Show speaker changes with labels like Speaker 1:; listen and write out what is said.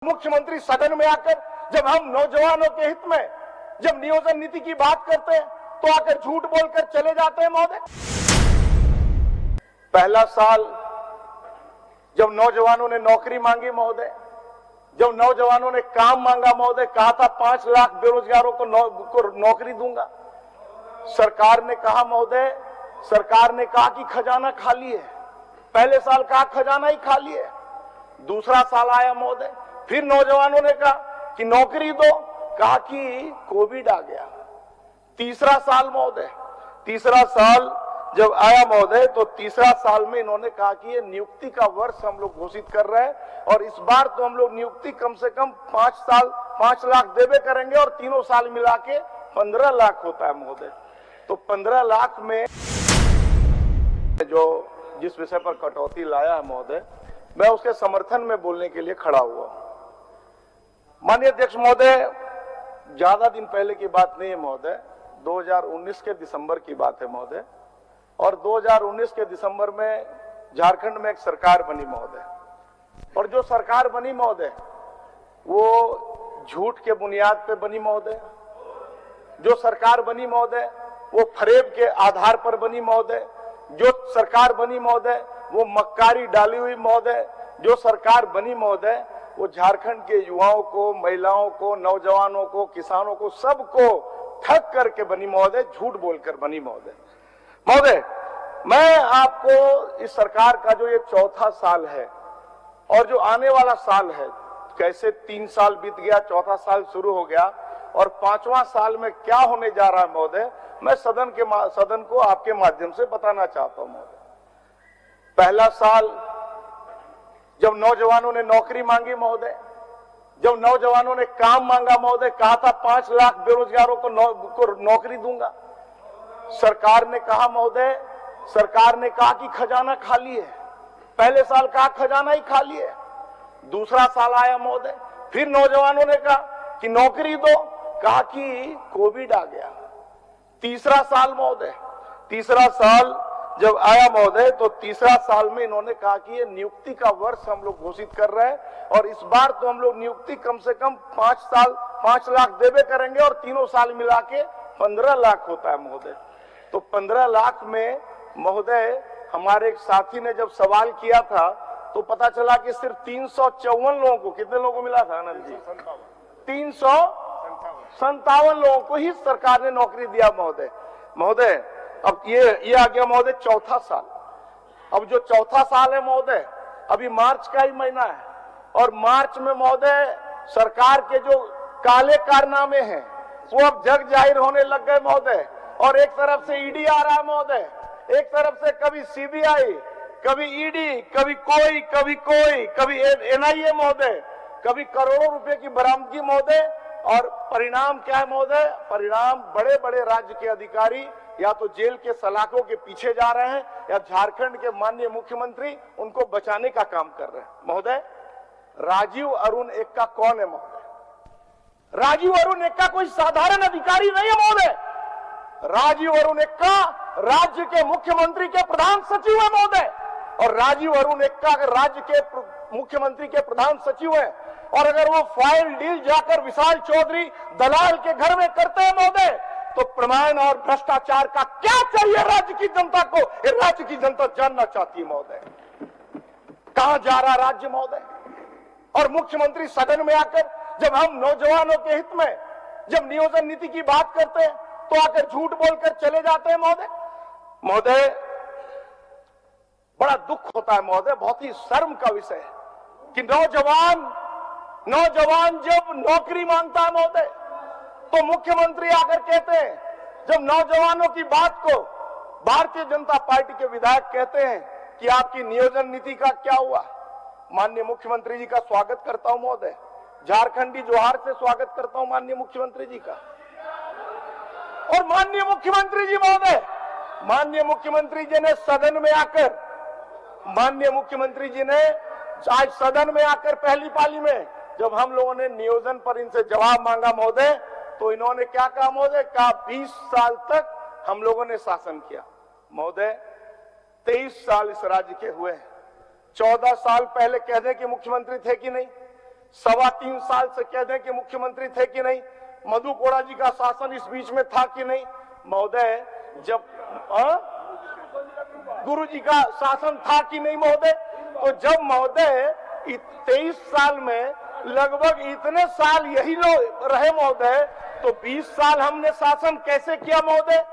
Speaker 1: मुख्यमंत्री सदन में आकर जब हम नौजवानों के हित में जब नियोजन नीति की बात करते हैं तो आकर झूठ बोलकर चले जाते हैं महोदय। पहला साल जब नौजवानों ने नौकरी मांगी महोदय, जब नौजवानों ने काम मांगा महोदय, कहा था 5 लाख बेरोजगारों को नौकरी दूंगा। सरकार ने कहा महोदय, सरकार ने कहा कि खजाना खाली है। पहले साल कहा खजाना ही खाली है। दूसरा साल आया महोदय, फिर नौजवानों ने कहा कि नौकरी दो, कहा कि कोविड आ गया। तीसरा साल महोदय, तीसरा साल जब आया महोदय तो तीसरा साल में इन्होंने कहा कि ये नियुक्ति का वर्ष हम लोग घोषित कर रहे हैं और इस बार तो हम लोग नियुक्ति कम से कम 5 लाख देवे करेंगे और तीनों साल मिला के 15 लाख होता है महोदय। तो 15 लाख में जो जिस विषय पर कटौती लाया है महोदय, मैं उसके समर्थन में बोलने के लिए खड़ा हुआ। माननीय अध्यक्ष महोदय, ज्यादा दिन पहले की बात नहीं है महोदय, 2019 के दिसंबर की बात है महोदय। और 2019 के दिसंबर में झारखंड में एक सरकार बनी महोदय, और जो सरकार बनी महोदय वो झूठ के बुनियाद पे बनी महोदय। जो सरकार बनी महोदय वो फरेब के आधार पर बनी महोदय। जो सरकार बनी महोदय वो मक्कारी डाली हुई महोदय। जो सरकार बनी महोदय वो झारखंड के युवाओं को, महिलाओं को, नौजवानों को, किसानों को, सबको ठग करके बनी महोदय, झूठ बोलकर बनी महोदय। महोदय, मैं आपको इस सरकार का जो ये चौथा साल है और जो आने वाला साल है, कैसे 3 साल बीत गया, चौथा साल शुरू हो गया और 5वां साल में क्या होने जा रहा है महोदय, मैं सदन को आपके माध्यम से बताना चाहता हूं महोदय। पहला साल जब नौजवानों ने नौकरी मांगी महोदय, जब नौजवानों ने काम मांगा महोदय, कहा था 5 लाख बेरोजगारों को नौकरी दूंगा। सरकार ने कहा महोदय, सरकार ने कहा कि खजाना खाली है। पहले साल कहा खजाना ही खाली है। दूसरा साल आया महोदय, फिर नौजवानों ने कहा कि नौकरी दो, कहा कि कोविड आ गया। तीसरा साल महोदय, तीसरा साल जब आया महोदय तो तीसरा साल में इन्होंने कहा कि ये नियुक्ति का वर्ष हम लोग घोषित कर रहे हैं और इस बार तो हम लोग नियुक्ति कम से कम 5 लाख देवे करेंगे और तीनों साल मिला के 15 लाख होता है महोदय। तो 15 लाख में महोदय हमारे एक साथी ने जब सवाल किया था तो पता चला कि सिर्फ 354 लोगों को, कितने लोगों को मिला था आनंद जी? 357 लोगों को ही सरकार ने नौकरी दिया महोदय। महोदय, अब ये आ गया महोदय चौथा साल। अब जो चौथा साल है महोदय, अभी मार्च का ही महीना है और मार्च में महोदय सरकार के जो काले कारनामे हैं वो अब जग जाहिर होने लग गए महोदय। और एक तरफ से ईडी आ रहा है महोदय, एक तरफ से कभी सीबीआई, कभी ईडी, कभी कोई, कभी एनआईए महोदय, कभी करोड़ों रुपए की बरामदगी महोदय। और परिणाम क्या है महोदय? परिणाम बड़े बड़े राज्य के अधिकारी या तो जेल के सलाखों के पीछे जा रहे हैं या झारखंड के माननीय मुख्यमंत्री उनको बचाने का काम कर रहे हैं महोदय। राजीव अरुण एक्का कौन है महोदय? राजीव अरुण एक्का कोई साधारण अधिकारी नहीं है महोदय। राजीव अरुण एक्का राज्य के मुख्यमंत्री के प्रधान सचिव है महोदय। और राजीव अरुण एक्का अगर राज्य के मुख्यमंत्री के प्रधान सचिव है और अगर वो फाइल डील जाकर विशाल चौधरी दलाल के घर में करते हैं महोदय, तो प्रमाण और भ्रष्टाचार का क्या चाहिए राज्य की जनता को? ये राज्य की जनता जानना चाहती है महोदय, कहां जा रहा राज्य महोदय। और मुख्यमंत्री सदन में आकर जब हम नौजवानों के हित में जब नियोजन नीति की बात करते हैं तो आकर झूठ बोलकर चले जाते हैं महोदय। महोदय, बड़ा दुख होता है महोदय, बहुत ही शर्म का विषय है कि नौजवान जब नौकरी मांगता है महोदय तो मुख्यमंत्री आकर कहते हैं, जब नौजवानों की बात को भारतीय जनता पार्टी के विधायक कहते हैं कि आपकी नियोजन नीति का क्या हुआ। माननीय मुख्यमंत्री जी का स्वागत करता हूं महोदय, झारखंडी जोहार से स्वागत करता हूं माननीय मुख्यमंत्री जी का। और माननीय मुख्यमंत्री जी महोदय, माननीय मुख्यमंत्री जी ने सदन में आकर, माननीय मुख्यमंत्री जी ने आज सदन में आकर पहली पाली में जब हम लोगों ने नियोजन पर इनसे जवाब मांगा महोदय, तो इन्होंने क्या कहा महोदय? कहा 20 साल तक हम लोगों ने शासन किया महोदय। 23 साल इस राज्य के हुए हैं। 14 साल पहले कह दें कि मुख्यमंत्री थे कि नहीं? 3.25 साल से कह दें कि मुख्यमंत्री थे कि नहीं, मधु कोड़ा जी का शासन इस बीच में था कि नहीं महोदय, जब गुरु जी का शासन था कि नहीं महोदय, तो जब महोदय 23 साल में लगभग इतने साल यही लोग रहे महोदय, तो 20 साल हमने शासन कैसे किया महोदय।